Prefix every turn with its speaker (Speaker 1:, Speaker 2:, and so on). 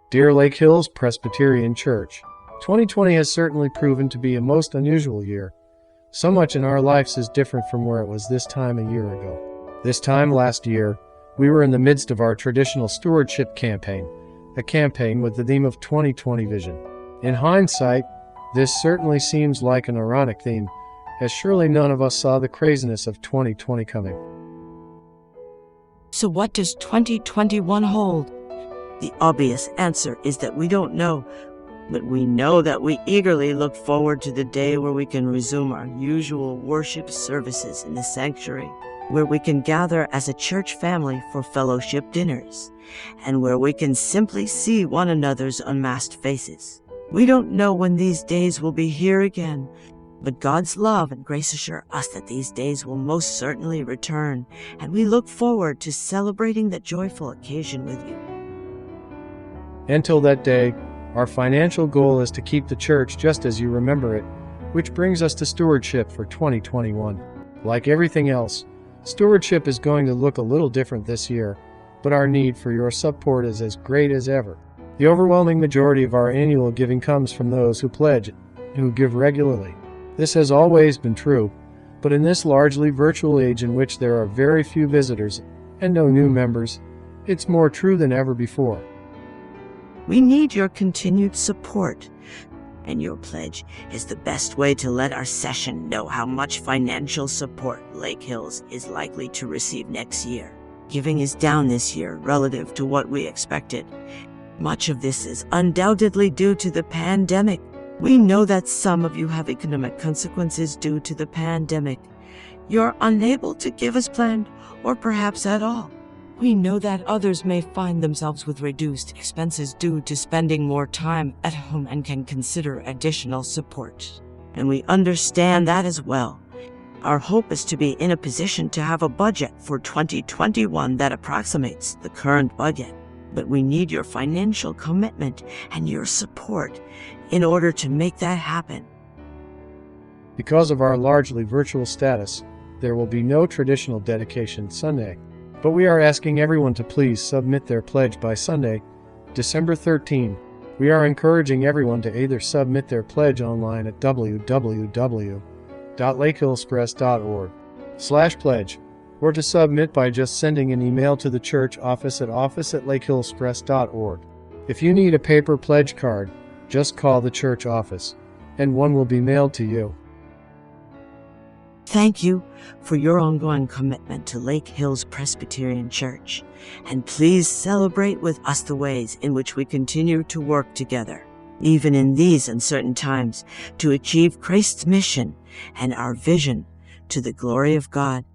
Speaker 1: Dear Lake Hills Presbyterian Church, 2020 has certainly proven to be a most unusual year. So much in our lives is different from where it was this time a year ago. This time last year, we were in the midst of our traditional stewardship campaign, a campaign with the theme of 2020 vision. In hindsight, this certainly seems like an ironic theme, as surely none of us saw the craziness of 2020 coming.
Speaker 2: So what does 2021 hold? The obvious answer is that we don't know, but we know that we eagerly look forward to the day where we can resume our usual worship services in the sanctuary, where we can gather as a church family for fellowship dinners, and where we can simply see one another's unmasked faces. We don't know when these days will be here again, but God's love and grace assure us that these days will most certainly return, and we look forward to celebrating that joyful occasion with you.
Speaker 1: Until that day, our financial goal is to keep the church just as you remember it, which brings us to stewardship for 2021. Like everything else, stewardship is going to look a little different this year, but our need for your support is as great as ever. The overwhelming majority of our annual giving comes from those who pledge and who give regularly. This has always been true, but in this largely virtual age in which there are very few visitors and no new members, it's more true than ever before.
Speaker 2: We need your continued support, and your pledge is the best way to let our session know how much financial support Lake Hills is likely to receive next year. Giving is down this year relative to what we expected. Much of this is undoubtedly due to the pandemic. We know that some of you have economic consequences due to the pandemic. You're unable to give as planned, or perhaps at all. We know that others may find themselves with reduced expenses due to spending more time at home and can consider additional support. And we understand that as well. Our hope is to be in a position to have a budget for 2021 that approximates the current budget. But we need your financial commitment and your support in order to make that happen.
Speaker 1: Because of our largely virtual status, there will be no traditional dedication Sunday. But we are asking everyone to please submit their pledge by Sunday, December 13. We are encouraging everyone to either submit their pledge online at www.lakehillspress.org/pledge, or to submit by just sending an email to the church office at office@lakehillspress.org. If you need a paper pledge card, just call the church office, and one will be mailed to you.
Speaker 2: Thank you for your ongoing commitment to Lake Hills Presbyterian Church, and please celebrate with us the ways in which we continue to work together, even in these uncertain times, to achieve Christ's mission and our vision to the glory of God.